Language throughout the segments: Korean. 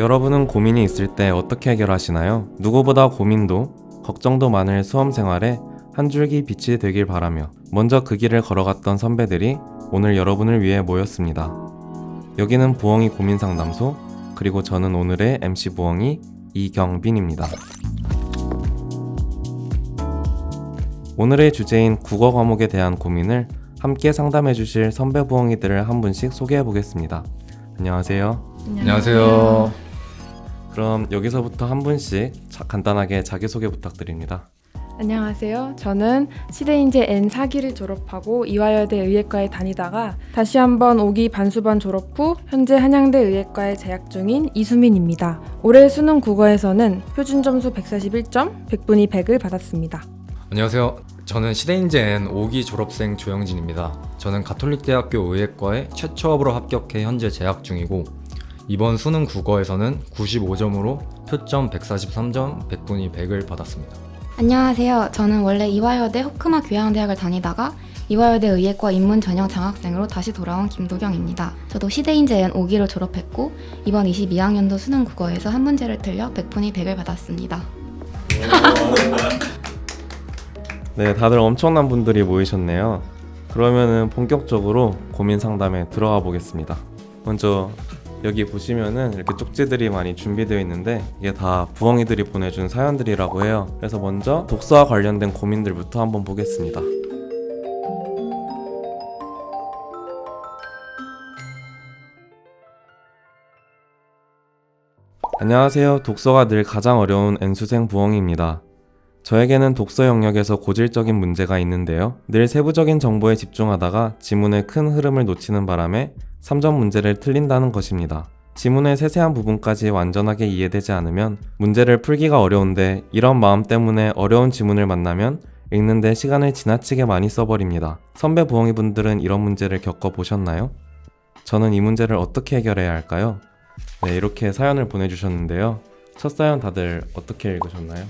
여러분은 고민이 있을 때 어떻게 해결하시나요? 누구보다 고민도, 걱정도 많을 수험 생활에 한 줄기 빛이 되길 바라며 먼저 그 길을 걸어갔던 선배들이 오늘 여러분을 위해 모였습니다. 여기는 부엉이 고민상담소, 그리고 저는 오늘의 MC 부엉이 이경빈입니다. 오늘의 주제인 국어 과목에 대한 고민을 함께 상담해 주실 선배 부엉이들을 한 분씩 소개해 보겠습니다. 안녕하세요. 안녕하세요. 그럼 여기서부터 한 분씩 간단하게 자기소개 부탁드립니다. 안녕하세요. 저는 시대인재 N4기를 졸업하고 이화여대 의예과에 다니다가 다시 한번 5기 반수반 졸업 후 현재 한양대 의예과에 재학 중인 이수민입니다. 올해 수능 국어에서는 표준 점수 141점, 100분위 100을 받았습니다. 안녕하세요. 저는 시대인재 N 5기 졸업생 조영진입니다. 저는 가톨릭대학교 의예과에 최초업으로 합격해 현재 재학 중이고 이번 수능 국어에서는 95점으로 표점 143점, 100분위 100을 받았습니다. 안녕하세요. 저는 원래 이화여대 호크마 교양대학을 다니다가 이화여대 의예과 인문 전형 장학생으로 다시 돌아온 김도경입니다. 저도 시대인재 N 5기를 졸업했고 이번 22학년도 수능 국어에서 한 문제를 틀려 100분위 100을 받았습니다. 네, 다들 엄청난 분들이 모이셨네요. 그러면은 본격적으로 고민 상담에 들어가 보겠습니다. 먼저 여기 보시면은 이렇게 쪽지들이 많이 준비되어 있는데 이게 다 부엉이들이 보내준 사연들이라고 해요. 그래서 먼저 독서와 관련된 고민들부터 한번 보겠습니다. 안녕하세요. 독서가 늘 가장 어려운 N수생 부엉이입니다. 저에게는 독서 영역에서 고질적인 문제가 있는데요. 늘 세부적인 정보에 집중하다가 지문의 큰 흐름을 놓치는 바람에 3점 문제를 틀린다는 것입니다. 지문의 세세한 부분까지 완전하게 이해되지 않으면 문제를 풀기가 어려운데 이런 마음 때문에 어려운 지문을 만나면 읽는데 시간을 지나치게 많이 써버립니다. 선배 부엉이분들은 이런 문제를 겪어보셨나요? 저는 이 문제를 어떻게 해결해야 할까요? 네, 이렇게 사연을 보내주셨는데요. 첫 사연 다들 어떻게 읽으셨나요?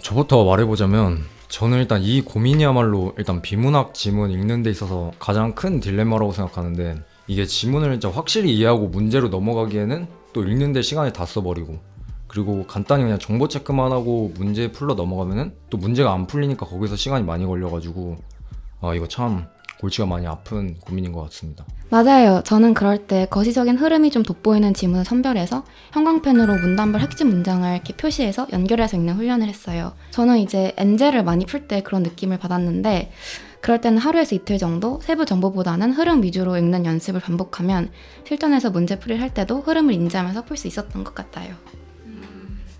저부터 말해보자면 저는 일단 이 고민이야말로 일단 비문학 지문 읽는 데 있어서 가장 큰 딜레마라고 생각하는데 이게 지문을 진짜 확실히 이해하고 문제로 넘어가기에는 또 읽는 데 시간을 다 써버리고 그리고 간단히 그냥 정보 체크만 하고 문제 풀러 넘어가면은 또 문제가 안 풀리니까 거기서 시간이 많이 걸려가지고 이거 참 골치가 많이 아픈 고민인 것 같습니다. 맞아요. 저는 그럴 때 거시적인 흐름이 좀 돋보이는 지문을 선별해서 형광펜으로 문단별 핵심 문장을 이렇게 표시해서 연결해서 읽는 훈련을 했어요. 저는 이제 엔제를 많이 풀 때 그런 느낌을 받았는데 그럴 때는 하루에서 이틀 정도 세부 정보보다는 흐름 위주로 읽는 연습을 반복하면 실전에서 문제풀이를 할 때도 흐름을 인지하면서 풀 수 있었던 것 같아요.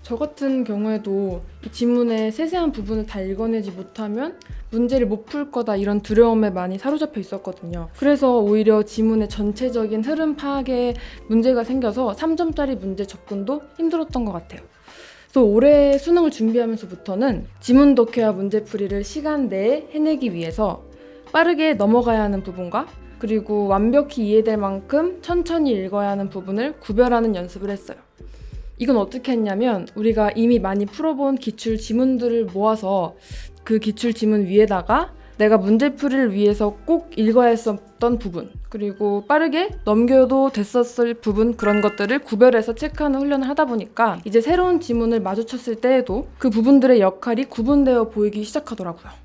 저 같은 경우에도 이 지문의 세세한 부분을 다 읽어내지 못하면 문제를 못 풀 거다 이런 두려움에 많이 사로잡혀 있었거든요. 그래서 오히려 지문의 전체적인 흐름 파악에 문제가 생겨서 3점짜리 문제 접근도 힘들었던 것 같아요. 그래서 올해 수능을 준비하면서부터는 지문 독해와 문제풀이를 시간 내에 해내기 위해서 빠르게 넘어가야 하는 부분과 그리고 완벽히 이해될 만큼 천천히 읽어야 하는 부분을 구별하는 연습을 했어요. 이건 어떻게 했냐면 우리가 이미 많이 풀어본 기출 지문들을 모아서 그 기출 지문 위에다가 내가 문제풀이를 위해서 꼭 읽어야 했었던 부분 그리고 빠르게 넘겨도 됐었을 부분 그런 것들을 구별해서 체크하는 훈련을 하다 보니까 이제 새로운 지문을 마주쳤을 때에도 그 부분들의 역할이 구분되어 보이기 시작하더라고요.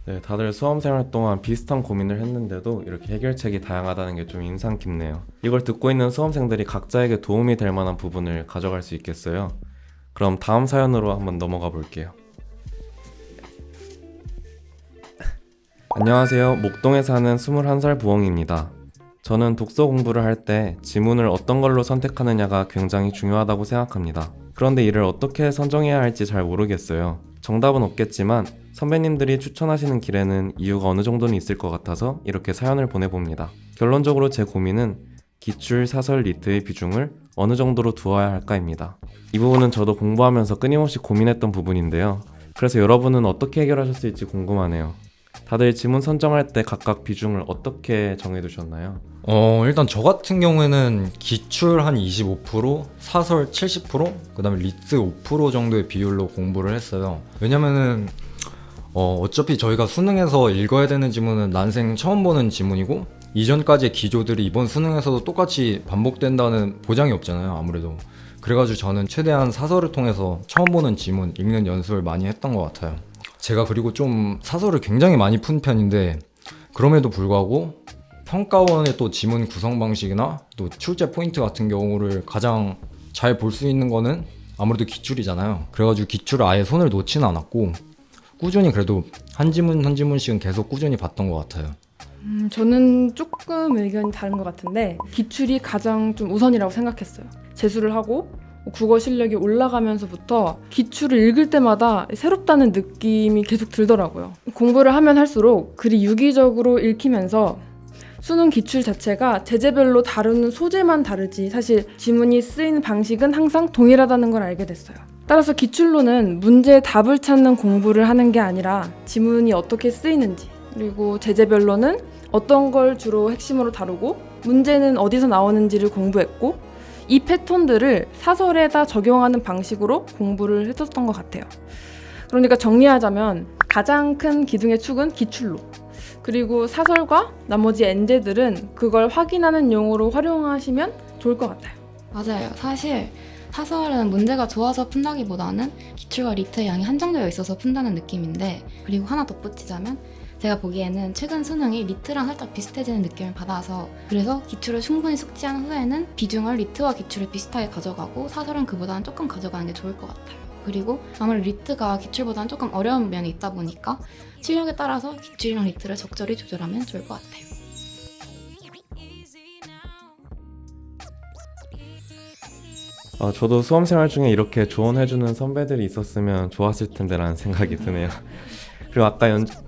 네, 다들 수험생활 동안 비슷한 고민을 했는데도 이렇게 해결책이 다양하다는 게 좀 인상 깊네요. 이걸 듣고 있는 수험생들이 각자에게 도움이 될 만한 부분을 가져갈 수 있겠어요. 그럼 다음 사연으로 한번 넘어가 볼게요. 안녕하세요. 목동에 사는 21살 부엉이입니다. 저는 독서 공부를 할 때 지문을 어떤 걸로 선택하느냐가 굉장히 중요하다고 생각합니다. 그런데 이를 어떻게 선정해야 할지 잘 모르겠어요. 정답은 없겠지만 선배님들이 추천하시는 길에는 이유가 어느 정도는 있을 것 같아서 이렇게 사연을 보내봅니다. 결론적으로 제 고민은 기출, 사설, 리트의 비중을 어느 정도로 두어야 할까입니다. 이 부분은 저도 공부하면서 끊임없이 고민했던 부분인데요. 그래서 여러분은 어떻게 해결하셨을지 궁금하네요. 다들 지문 선정할 때 각각 비중을 어떻게 정해두셨나요? 일단 저 같은 경우에는 기출 한 25%, 사설 70%, 그 다음에 리트 5% 정도의 비율로 공부를 했어요. 왜냐면은 어차피 저희가 수능에서 읽어야 되는 지문은 난생 처음 보는 지문이고 이전까지의 기조들이 이번 수능에서도 똑같이 반복된다는 보장이 없잖아요, 아무래도. 그래가지고 저는 최대한 사설을 통해서 처음 보는 지문 읽는 연습을 많이 했던 것 같아요. 제가 그리고 좀 사설을 굉장히 많이 푼 편인데 그럼에도 불구하고 평가원의 또 지문 구성 방식이나 또 출제 포인트 같은 경우를 가장 잘 볼 수 있는 거는 아무래도 기출이잖아요. 그래가지고 기출을 아예 손을 놓지는 않았고 꾸준히 그래도 한 지문 한 지문씩은 계속 꾸준히 봤던 것 같아요. 저는 조금 의견이 다른 것 같은데 기출이 가장 좀 우선이라고 생각했어요. 재수를 하고 국어 실력이 올라가면서부터 기출을 읽을 때마다 새롭다는 느낌이 계속 들더라고요. 공부를 하면 할수록 글이 유기적으로 읽히면서 수능 기출 자체가 제재별로 다루는 소재만 다르지 사실 지문이 쓰이는 방식은 항상 동일하다는 걸 알게 됐어요. 따라서 기출로는 문제의 답을 찾는 공부를 하는 게 아니라 지문이 어떻게 쓰이는지, 그리고 제재별로는 어떤 걸 주로 핵심으로 다루고 문제는 어디서 나오는지를 공부했고 이 패턴들을 사설에다 적용하는 방식으로 공부를 했었던 것 같아요. 그러니까 정리하자면 가장 큰 기둥의 축은 기출로, 그리고 사설과 나머지 엔제들은 그걸 확인하는 용어로 활용하시면 좋을 것 같아요. 맞아요. 사실 사설은 문제가 좋아서 푼다기보다는 기출과 리트의 양이 한정되어 있어서 푼다는 느낌인데, 그리고 하나 덧붙이자면 제가 보기에는 최근 수능이 리트랑 살짝 비슷해지는 느낌을 받아서 그래서 기출을 충분히 숙지한 후에는 비중을 리트와 기출을 비슷하게 가져가고 사설은 그보다는 조금 가져가는 게 좋을 것 같아요. 그리고 아무래도 리트가 기출보다는 조금 어려운 면이 있다 보니까 실력에 따라서 기출이랑 리트를 적절히 조절하면 좋을 것 같아요. 저도 수험생활 중에 이렇게 조언해주는 선배들이 있었으면 좋았을 텐데라는 생각이 드네요. 그리고 아까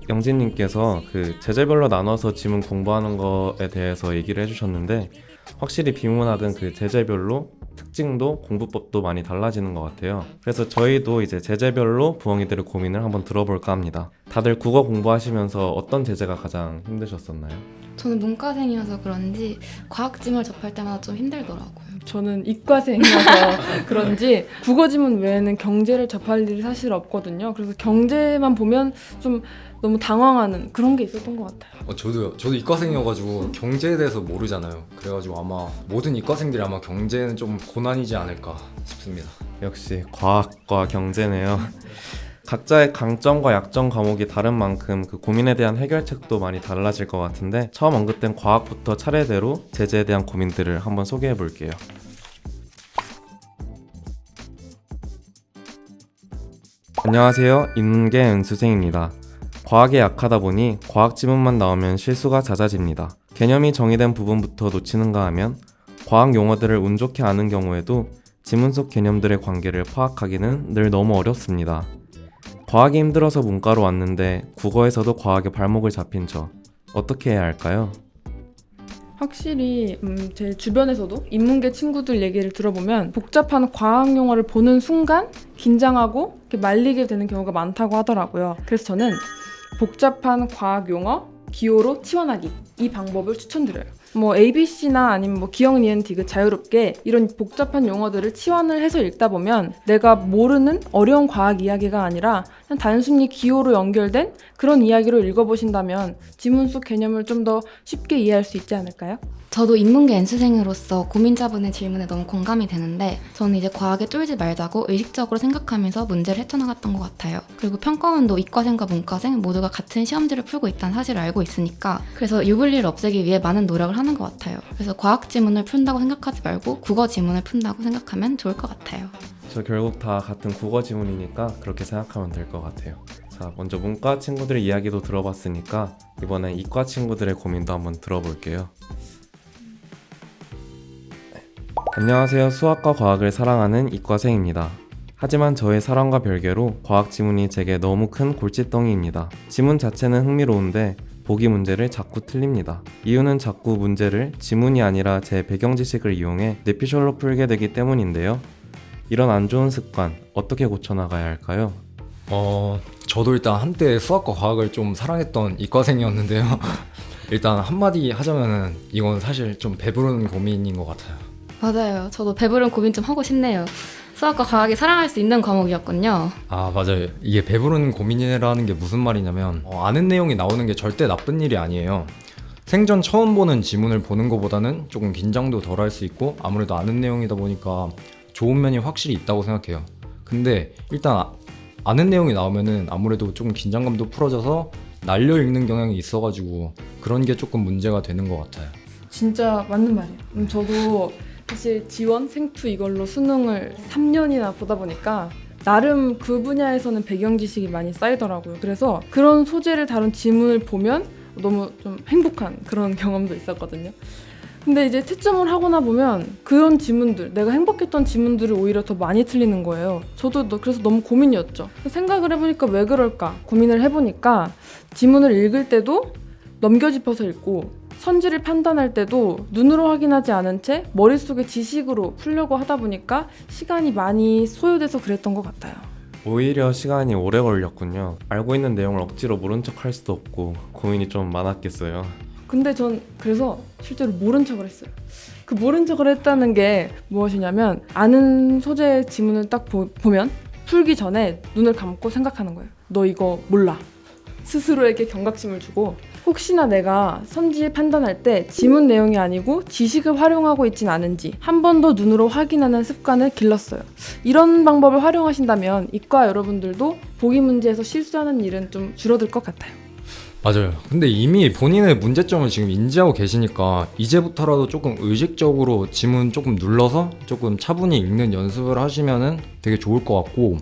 영진님께서 그 제재별로 나눠서 지문 공부하는 거에 대해서 얘기를 해주셨는데 확실히 비문학은 그 제재별로 특징도 공부법도 많이 달라지는 것 같아요. 그래서 저희도 이제 제재별로 부엉이들의 고민을 한번 들어볼까 합니다. 다들 국어 공부하시면서 어떤 제재가 가장 힘드셨었나요? 저는 문과생이어서 그런지 과학지문을 접할 때마다 좀 힘들더라고요. 저는 이과생이라서 그런지 국어 지문 외에는 경제를 접할 일이 사실 없거든요. 그래서 경제만 보면 좀 너무 당황하는 그런 게 있었던 것 같아요. 저도 이과생이어가지고 경제에 대해서 모르잖아요. 그래가지고 아마 모든 이과생들이 아마 경제는 좀 고난이지 않을까 싶습니다. 역시 과학과 경제네요. 각자의 강점과 약점 과목이 다른 만큼 그 고민에 대한 해결책도 많이 달라질 것 같은데 처음 언급된 과학부터 차례대로 제재에 대한 고민들을 한번 소개해 볼게요. 안녕하세요. 인문계 은수생입니다. 과학에 약하다 보니 과학 지문만 나오면 실수가 잦아집니다. 개념이 정의된 부분부터 놓치는가 하면 과학 용어들을 운 좋게 아는 경우에도 지문 속 개념들의 관계를 파악하기는 늘 너무 어렵습니다. 과학이 힘들어서 문과로 왔는데 국어에서도 과학에 발목을 잡힌 저 어떻게 해야 할까요? 확실히 제 주변에서도 인문계 친구들 얘기를 들어보면 복잡한 과학 용어를 보는 순간 긴장하고 이렇게 말리게 되는 경우가 많다고 하더라고요. 그래서 저는 복잡한 과학 용어 기호로 치환하기 이 방법을 추천드려요. 뭐 ABC나 아니면 뭐 기억, 니은, 디귿 자유롭게 이런 복잡한 용어들을 치환을 해서 읽다 보면 내가 모르는 어려운 과학 이야기가 아니라 그냥 단순히 기호로 연결된 그런 이야기로 읽어보신다면 지문 속 개념을 좀 더 쉽게 이해할 수 있지 않을까요? 저도 인문계 N수생으로서 고민자분의 질문에 너무 공감이 되는데 저는 이제 과학에 쫄지 말자고 의식적으로 생각하면서 문제를 헤쳐나갔던 것 같아요. 그리고 평가원도 이과생과 문과생 모두가 같은 시험지를 풀고 있다는 사실을 알고 있으니까 그래서 유불리를 없애기 위해 많은 노력을 하는 것 같아요. 그래서 과학 지문을 푼다고 생각하지 말고 국어 지문을 푼다고 생각하면 좋을 것 같아요. 저 결국 다 같은 국어 지문이니까 그렇게 생각하면 될 것 같아요. 자, 먼저 문과 친구들의 이야기도 들어봤으니까 이번엔 이과 친구들의 고민도 한번 들어볼게요. 안녕하세요. 수학과 과학을 사랑하는 이과생입니다. 하지만 저의 사랑과 별개로 과학 지문이 제게 너무 큰 골칫덩이입니다. 지문 자체는 흥미로운데 보기 문제를 자꾸 틀립니다. 이유는 자꾸 문제를 지문이 아니라 제 배경 지식을 이용해 뇌피셜로 풀게 되기 때문인데요. 이런 안 좋은 습관 어떻게 고쳐나가야 할까요? 저도 일단 한때 수학과 과학을 좀 사랑했던 이과생이었는데요. 일단 한마디 하자면은 이건 사실 좀 배부른 고민인 것 같아요. 맞아요. 저도 배부른 고민 좀 하고 싶네요. 수학과 과학이 사랑할 수 있는 과목이었군요. 아, 맞아요. 이게 배부른 고민이라는 게 무슨 말이냐면 아는 내용이 나오는 게 절대 나쁜 일이 아니에요. 생전 처음 보는 지문을 보는 것보다는 조금 긴장도 덜 할 수 있고 아무래도 아는 내용이다 보니까 좋은 면이 확실히 있다고 생각해요. 근데 일단 아는 내용이 나오면은 아무래도 조금 긴장감도 풀어져서 날려 읽는 경향이 있어가지고 그런 게 조금 문제가 되는 것 같아요. 진짜 맞는 말이에요. 저도 사실 지원, 생투 이걸로 수능을 3년이나 보다 보니까 나름 그 분야에서는 배경 지식이 많이 쌓이더라고요. 그래서 그런 소재를 다룬 지문을 보면 너무 좀 행복한 그런 경험도 있었거든요. 근데 이제 채점을 하거나 보면 그런 지문들, 내가 행복했던 지문들을 오히려 더 많이 틀리는 거예요. 저도 그래서 너무 고민이었죠. 생각을 해보니까 왜 그럴까 고민을 해보니까 지문을 읽을 때도 넘겨짚어서 읽고 선지를 판단할 때도 눈으로 확인하지 않은 채 머릿속에 지식으로 풀려고 하다 보니까 시간이 많이 소요돼서 그랬던 것 같아요. 오히려 시간이 오래 걸렸군요. 알고 있는 내용을 억지로 모른 척 할 수도 없고 고민이 좀 많았겠어요. 근데 전 그래서 실제로 모른 척을 했어요. 그 모른 척을 했다는 게 무엇이냐면 아는 소재의 지문을 딱 보면 풀기 전에 눈을 감고 생각하는 거예요. 너 이거 몰라. 스스로에게 경각심을 주고 혹시나 내가 선지 판단할 때 지문 내용이 아니고 지식을 활용하고 있진 않은지 한 번 더 눈으로 확인하는 습관을 길렀어요. 이런 방법을 활용하신다면 이과 여러분들도 보기 문제에서 실수하는 일은 좀 줄어들 것 같아요. 맞아요. 근데 이미 본인의 문제점을 지금 인지하고 계시니까 이제부터라도 조금 의식적으로 지문 조금 눌러서 조금 차분히 읽는 연습을 하시면은 되게 좋을 것 같고,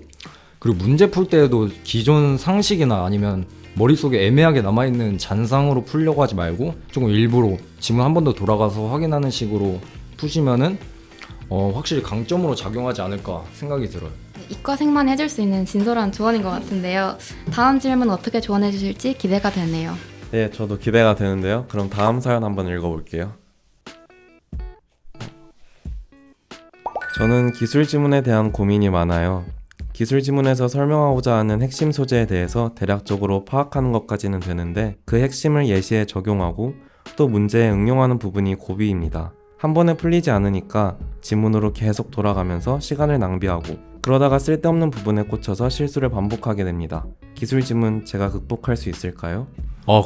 그리고 문제 풀 때에도 기존 상식이나 아니면 머릿속에 애매하게 남아있는 잔상으로 풀려고 하지 말고 조금 일부러 지문 한 번 더 돌아가서 확인하는 식으로 푸시면은 확실히 강점으로 작용하지 않을까 생각이 들어요. 이과생만 해줄 수 있는 진솔한 조언인 것 같은데요. 다음 질문 어떻게 조언해 주실지 기대가 되네요. 네, 저도 기대가 되는데요. 그럼 다음 사연 한번 읽어볼게요. 저는 기술 지문에 대한 고민이 많아요. 기술 지문에서 설명하고자 하는 핵심 소재에 대해서 대략적으로 파악하는 것까지는 되는데 그 핵심을 예시에 적용하고 또 문제에 응용하는 부분이 고비입니다. 한 번에 풀리지 않으니까 지문으로 계속 돌아가면서 시간을 낭비하고 그러다가 쓸데없는 부분에 꽂혀서 실수를 반복하게 됩니다. 기술 지문 제가 극복할 수 있을까요?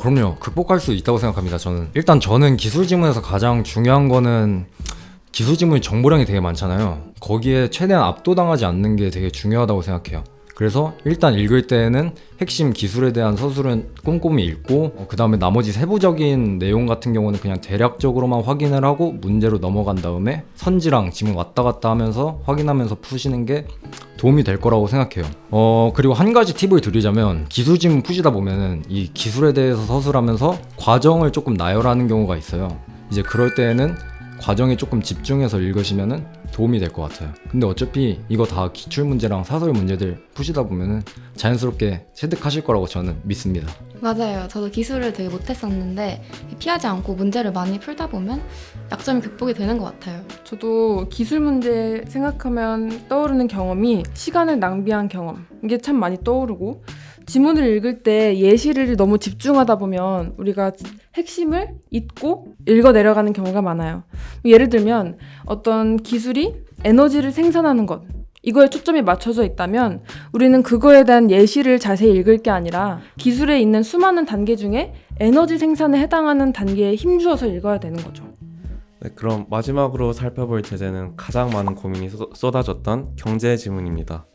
그럼요. 극복할 수 있다고 생각합니다. 저는 기술 지문에서 가장 중요한 거는 기술 지문이 정보량이 되게 많잖아요. 거기에 최대한 압도당하지 않는 게 되게 중요하다고 생각해요. 그래서 일단 읽을 때에는 핵심 기술에 대한 서술은 꼼꼼히 읽고 그 다음에 나머지 세부적인 내용 같은 경우는 그냥 대략적으로만 확인을 하고 문제로 넘어간 다음에 선지랑 지문 왔다 갔다 하면서 확인하면서 푸시는 게 도움이 될 거라고 생각해요. 그리고 한 가지 팁을 드리자면 기술 지문 푸시다 보면은 이 기술에 대해서 서술하면서 과정을 조금 나열하는 경우가 있어요. 이제 그럴 때에는 과정에 조금 집중해서 읽으시면은 도움이 될 것 같아요. 근데 어차피 이거 다 기출 문제랑 사설 문제들 푸시다 보면은 자연스럽게 체득하실 거라고 저는 믿습니다. 맞아요. 저도 기술을 되게 못했었는데 피하지 않고 문제를 많이 풀다 보면 약점이 극복이 되는 것 같아요. 저도 기술 문제 생각하면 떠오르는 경험이 시간을 낭비한 경험. 이게 참 많이 떠오르고 지문을 읽을 때 예시를 너무 집중하다 보면 우리가 핵심을 잊고 읽어 내려가는 경우가 많아요. 예를 들면 어떤 기술이 에너지를 생산하는 것, 이거에 초점이 맞춰져 있다면 우리는 그거에 대한 예시를 자세히 읽을 게 아니라 기술에 있는 수많은 단계 중에 에너지 생산에 해당하는 단계에 힘주어서 읽어야 되는 거죠. 네, 그럼 마지막으로 살펴볼 제재는 가장 많은 고민이 쏟아졌던 경제 지문입니다.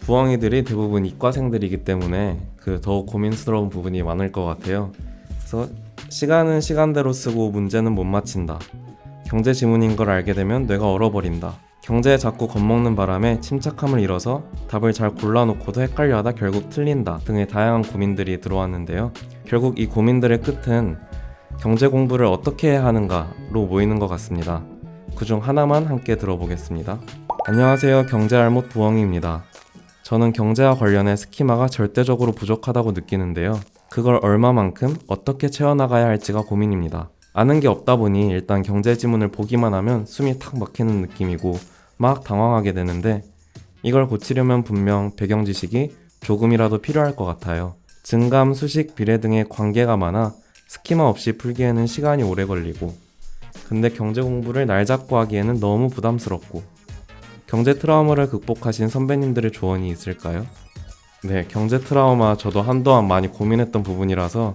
부엉이들이 대부분 이과생들이기 때문에 더욱 고민스러운 부분이 많을 것 같아요. 그래서 시간은 시간대로 쓰고 문제는 못 맞힌다. 경제 지문인 걸 알게 되면 뇌가 얼어버린다. 경제에 자꾸 겁먹는 바람에 침착함을 잃어서 답을 잘 골라놓고도 헷갈려하다 결국 틀린다 등의 다양한 고민들이 들어왔는데요. 결국 이 고민들의 끝은 경제 공부를 어떻게 해야 하는가로 모이는 것 같습니다. 그중 하나만 함께 들어보겠습니다. 안녕하세요. 경제알못 부엉이입니다. 저는 경제와 관련해 스키마가 절대적으로 부족하다고 느끼는데요. 그걸 얼마만큼 어떻게 채워나가야 할지가 고민입니다. 아는 게 없다 보니 일단 경제 지문을 보기만 하면 숨이 탁 막히는 느낌이고 막 당황하게 되는데 이걸 고치려면 분명 배경 지식이 조금이라도 필요할 것 같아요. 증감, 수식, 비례 등의 관계가 많아 스키마 없이 풀기에는 시간이 오래 걸리고 근데 경제 공부를 날 잡고 하기에는 너무 부담스럽고 경제 트라우마를 극복하신 선배님들의 조언이 있을까요? 네, 경제 트라우마 저도 한동안 많이 고민했던 부분이라서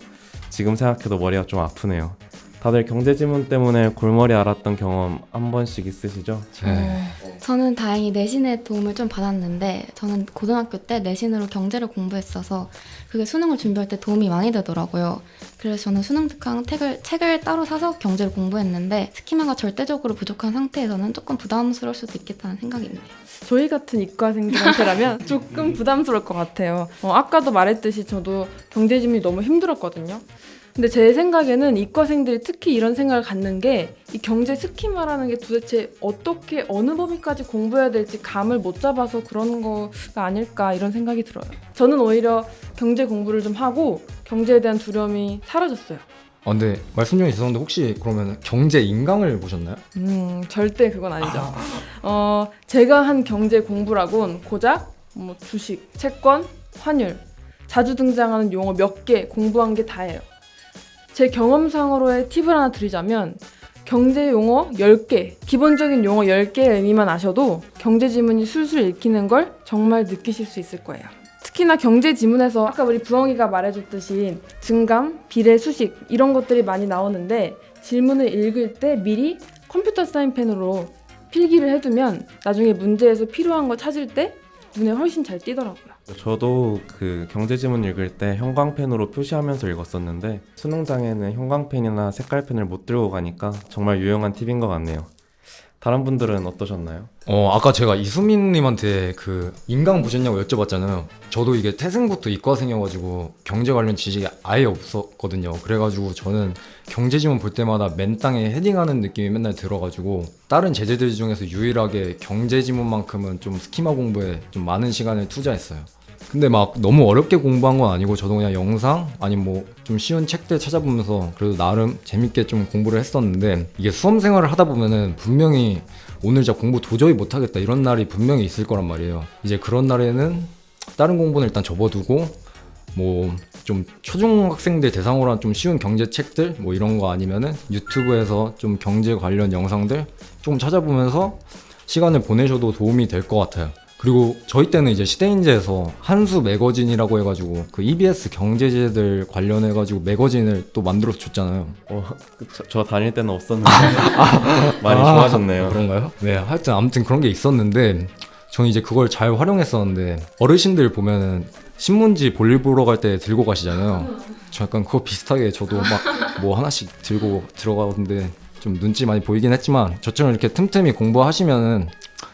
지금 생각해도 머리가 좀 아프네요. 다들 경제지문 때문에 골머리 앓았던 경험 한 번씩 있으시죠? 네. 저는 다행히 내신의 도움을 좀 받았는데 저는 고등학교 때 내신으로 경제를 공부했어서 그게 수능을 준비할 때 도움이 많이 되더라고요. 그래서 저는 수능 특강 책을 따로 사서 경제를 공부했는데 스키마가 절대적으로 부족한 상태에서는 조금 부담스러울 수도 있겠다는 생각입니다. 저희 같은 이과생들한테라면 조금 부담스러울 것 같아요. 아까도 말했듯이 저도 경제지문이 너무 힘들었거든요. 근데 제 생각에는 이과생들이 특히 이런 생각을 갖는 게 이 경제 스키마라는 게 도대체 어떻게 어느 범위까지 공부해야 될지 감을 못 잡아서 그런 거가 아닐까 이런 생각이 들어요. 저는 오히려 경제 공부를 좀 하고 경제에 대한 두려움이 사라졌어요. 근데 말씀 중에 죄송한데 혹시 그러면 경제 인강을 보셨나요? 절대 그건 아니죠. 제가 한 경제 공부라곤 고작 주식, 채권, 환율, 자주 등장하는 용어 몇 개 공부한 게 다예요. 제 경험상으로의 팁을 하나 드리자면 경제 용어 10개, 기본적인 용어 10개의 의미만 아셔도 경제 지문이 술술 읽히는 걸 정말 느끼실 수 있을 거예요. 특히나 경제 지문에서 아까 우리 부엉이가 말해줬듯이 증감, 비례, 수식 이런 것들이 많이 나오는데 질문을 읽을 때 미리 컴퓨터 사인펜으로 필기를 해두면 나중에 문제에서 필요한 거 찾을 때 눈에 훨씬 잘 띄더라고요. 저도 그 경제지문 읽을 때 형광펜으로 표시하면서 읽었었는데 수능장에는 형광펜이나 색깔펜을 못 들고 가니까 정말 유용한 팁인 것 같네요. 다른 분들은 어떠셨나요? 아까 제가 이수민님한테 그 인강 보셨냐고 여쭤봤잖아요. 저도 이게 태생부터 이과생이어가지고 경제 관련 지식이 아예 없었거든요. 그래가지고 저는 경제지문 볼 때마다 맨땅에 헤딩하는 느낌이 맨날 들어가지고 다른 제재들 중에서 유일하게 경제지문만큼은 좀 스키마 공부에 좀 많은 시간을 투자했어요. 근데 막 너무 어렵게 공부한 건 아니고 저도 그냥 영상 아니면 뭐 좀 쉬운 책들 찾아보면서 그래도 나름 재밌게 좀 공부를 했었는데 이게 수험 생활을 하다 보면은 분명히 오늘 진짜 공부 도저히 못하겠다 이런 날이 분명히 있을 거란 말이에요. 이제 그런 날에는 다른 공부는 일단 접어두고 뭐 좀 초중학생들 대상으로 한 좀 쉬운 경제책들 뭐 이런 거 아니면은 유튜브에서 좀 경제 관련 영상들 조금 찾아보면서 시간을 보내셔도 도움이 될 것 같아요. 그리고 저희 때는 이제 시대인재에서 한수 매거진이라고 해가지고 그 EBS 경제제들 관련해가지고 매거진을 또 만들어서 줬잖아요. 저 다닐 때는 없었는데 많이 좋아졌네요. 그런가요? 네, 하여튼 아무튼 그런 게 있었는데 저는 이제 그걸 잘 활용했었는데 어르신들 보면은 신문지 볼일 보러 갈 때 들고 가시잖아요. 저 약간 그거 비슷하게 저도 막 뭐 하나씩 들고 들어가는데 좀 눈치 많이 보이긴 했지만 저처럼 이렇게 틈틈이 공부하시면은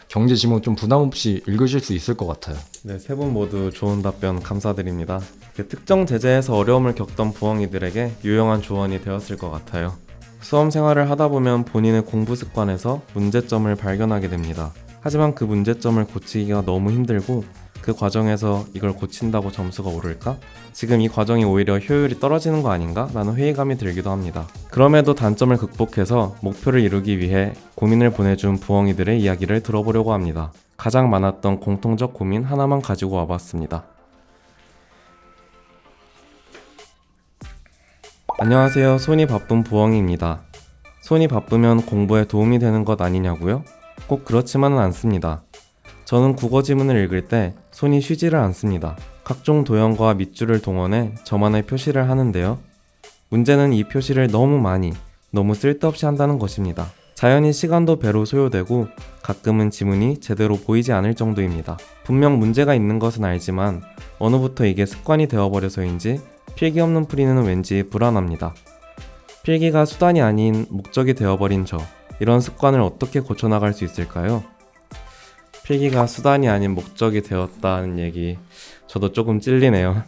경제 지문 좀 부담 없이 읽으실 수 있을 것 같아요. 네, 세 분 모두 좋은 답변 감사드립니다. 특정 제재에서 어려움을 겪던 부엉이들에게 유용한 조언이 되었을 것 같아요. 수험 생활을 하다 보면 본인의 공부 습관에서 문제점을 발견하게 됩니다. 하지만 그 문제점을 고치기가 너무 힘들고 그 과정에서 이걸 고친다고 점수가 오를까? 지금 이 과정이 오히려 효율이 떨어지는 거 아닌가? 라는 회의감이 들기도 합니다. 그럼에도 단점을 극복해서 목표를 이루기 위해 고민을 보내준 부엉이들의 이야기를 들어보려고 합니다. 가장 많았던 공통적 고민 하나만 가지고 와봤습니다. 안녕하세요. 손이 바쁜 부엉이입니다. 손이 바쁘면 공부에 도움이 되는 것 아니냐고요? 꼭 그렇지만은 않습니다. 저는 국어 지문을 읽을 때 손이 쉬지를 않습니다. 각종 도형과 밑줄을 동원해 저만의 표시를 하는데요. 문제는 이 표시를 너무 많이, 너무 쓸데없이 한다는 것입니다. 자연히 시간도 배로 소요되고 가끔은 지문이 제대로 보이지 않을 정도입니다. 분명 문제가 있는 것은 알지만 어느부터 이게 습관이 되어버려서인지 필기 없는 풀이는 왠지 불안합니다. 필기가 수단이 아닌 목적이 되어버린 저, 이런 습관을 어떻게 고쳐나갈 수 있을까요? 필기가 수단이 아닌 목적이 되었다는 얘기 저도 조금 찔리네요.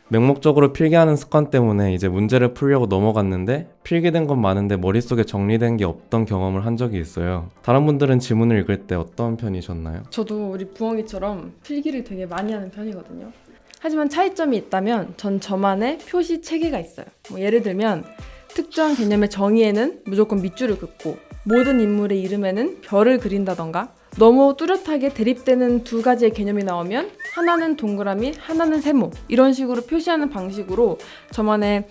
맹목적으로 필기하는 습관 때문에 이제 문제를 풀려고 넘어갔는데 필기된 건 많은데 머릿속에 정리된 게 없던 경험을 한 적이 있어요. 다른 분들은 지문을 읽을 때 어떤 편이셨나요? 저도 우리 부엉이처럼 필기를 되게 많이 하는 편이거든요. 하지만 차이점이 있다면 전 저만의 표시 체계가 있어요. 예를 들면 특정한 개념의 정의에는 무조건 밑줄을 긋고 모든 인물의 이름에는 별을 그린다던가 너무 뚜렷하게 대립되는 두 가지의 개념이 나오면 하나는 동그라미, 하나는 세모 이런 식으로 표시하는 방식으로 저만의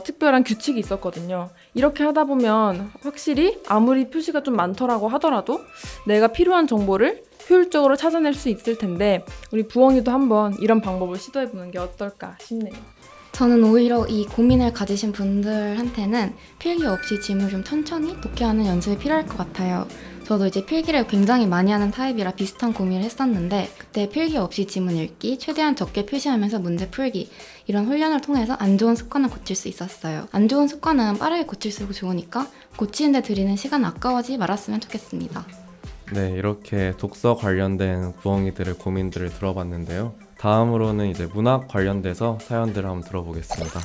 특별한 규칙이 있었거든요. 이렇게 하다 보면 확실히 아무리 표시가 좀 많더라고 하더라도 내가 필요한 정보를 효율적으로 찾아낼 수 있을 텐데 우리 부엉이도 한번 이런 방법을 시도해보는 게 어떨까 싶네요. 저는 오히려 이 고민을 가지신 분들한테는 필기 없이 지문을 좀 천천히 독해하는 연습이 필요할 것 같아요. 저도 이제 필기를 굉장히 많이 하는 타입이라 비슷한 고민을 했었는데 그때 필기 없이 지문 읽기, 최대한 적게 표시하면서 문제 풀기 이런 훈련을 통해서 안 좋은 습관을 고칠 수 있었어요. 안 좋은 습관은 빠르게 고칠수록 좋으니까 고치는데 들이는 시간 아까워지지 말았으면 좋겠습니다. 네, 이렇게 독서 관련된 부엉이들의 고민들을 들어봤는데요. 다음으로는 이제 문학 관련돼서 사연들을 한번 들어보겠습니다.